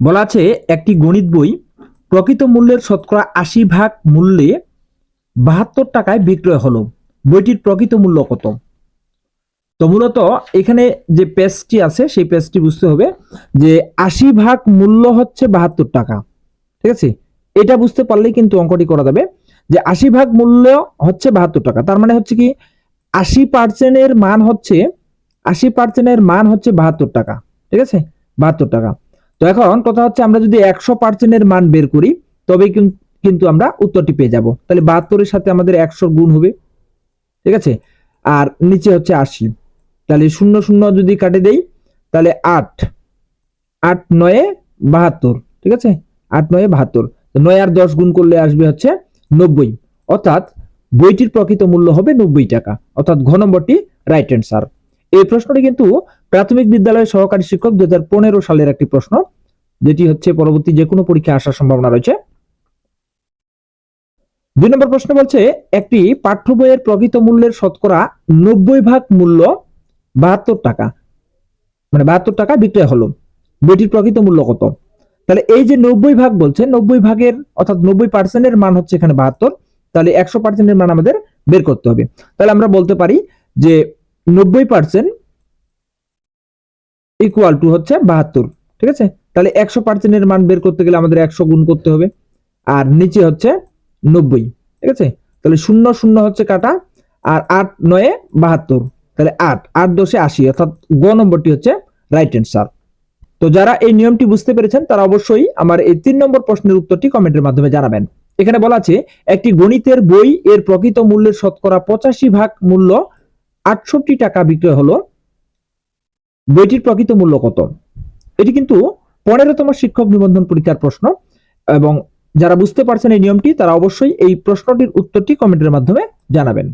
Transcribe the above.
বলা আছে একটি গণিত বই প্রকৃত মূল্যের শতকরা ৮০% মূল্যে ৭২ টাকায় বিক্রয় হলো, বইটির প্রকৃত মূল্য কত? তো মূলত এখানে যে পেজটি আছে সেই পেজটি বুঝতে হবে যে ৮০% মূল্য হচ্ছে ৭২ টাকা। ঠিক আছে, এটা বুঝতে পারলেই কিন্তু অঙ্কটি করা যাবে যে ৮০% মূল্য হচ্ছে ৭২ টাকা, তার মানে হচ্ছে কি ৮০% এর মান হচ্ছে ৮০% এর মান হচ্ছে ৭২ টাকা। ঠিক আছে, ৭২ টাকা। তো এখন কথা হচ্ছে আমরা যদি ১০০% এর মান বের করি তবে কিন্তু আমরা উত্তরটি পেয়ে যাব। তাহলে ৭২ এর সাথে আমাদের ১০০ গুণ হবে। ঠিক আছে, আর নিচে হচ্ছে ৮০, তাহলে ০ ০ যদি কাটে দেই তাহলে ৮ ৮ ৯ ৭২। ঠিক আছে, ৮ ৯ ৭২, ৯ আর ১০ গুণ করলে আসবে হচ্ছে ৯০, অর্থাৎ বইটির প্রকৃত মূল্য হবে ৯০ টাকা, অর্থাৎ ঘ নম্বরটি রাইট অ্যান্সার। এই প্রশ্নটি কিন্তু প্রাথমিক বিদ্যালয়ের সহকারী শিক্ষক ২০১৫ সালের একটি প্রশ্ন, যেটি হচ্ছে পরবর্তী যে কোনো পরীক্ষায় আসার সম্ভাবনা রয়েছে। ২ নম্বর প্রশ্ন বলছে একটি পাঠ্য বইয়ের প্রকৃত মূল্যের শতকরা ৯০% মূল্য ৭২ টাকা, মানে ৭২ টাকা বিক্রয় হলো, বইটির প্রকৃত মূল্য কত? তাহলে এই যে ৯০% বলছে, ৯০% অর্থাৎ ৯০% এর মান হচ্ছে এখানে ৭২, তাহলে ১০০% এর মান আমাদের বের করতে হবে। তাহলে আমরা বলতে পারি যে ৯০% ইকুয়াল টু হচ্ছে ৭২। ঠিক আছে, তাহলে ১০০% এর মান বের করতে গেলে আমাদের ১০০ গুণ করতে হবে, আর নিচে হচ্ছে ৯০। ঠিক আছে, তাহলে ০ ০ হচ্ছে কাটা, আর ৮ ৯ ৭২, তাহলে ৮ ৮ 10 ৮০, অর্থাৎ গ নম্বরটি হচ্ছে রাইট অ্যান্সার। তো যারা এই নিয়মটি বুঝতে পেরেছেন তারা অবশ্যই আমার এই ৩ নম্বর প্রশ্নের উত্তরটি কমেন্টের মাধ্যমে জানাবেন। এখানে বলা আছে একটি গণিতের বই এর প্রকৃত মূল্যের শতকরা ৮৫% মূল্য ৬৮ টাকা বিক্রয় হলো, বইটির প্রকৃত মূল্য কত? এটি কিন্তু ১৫তম শিক্ষক নিবন্ধন পরীক্ষার প্রশ্ন, এবং যারা বুঝতে পারছেন এই নিয়মটি তারা অবশ্যই এই প্রশ্নটির উত্তরটি কমেন্টের মাধ্যমে জানাবেন।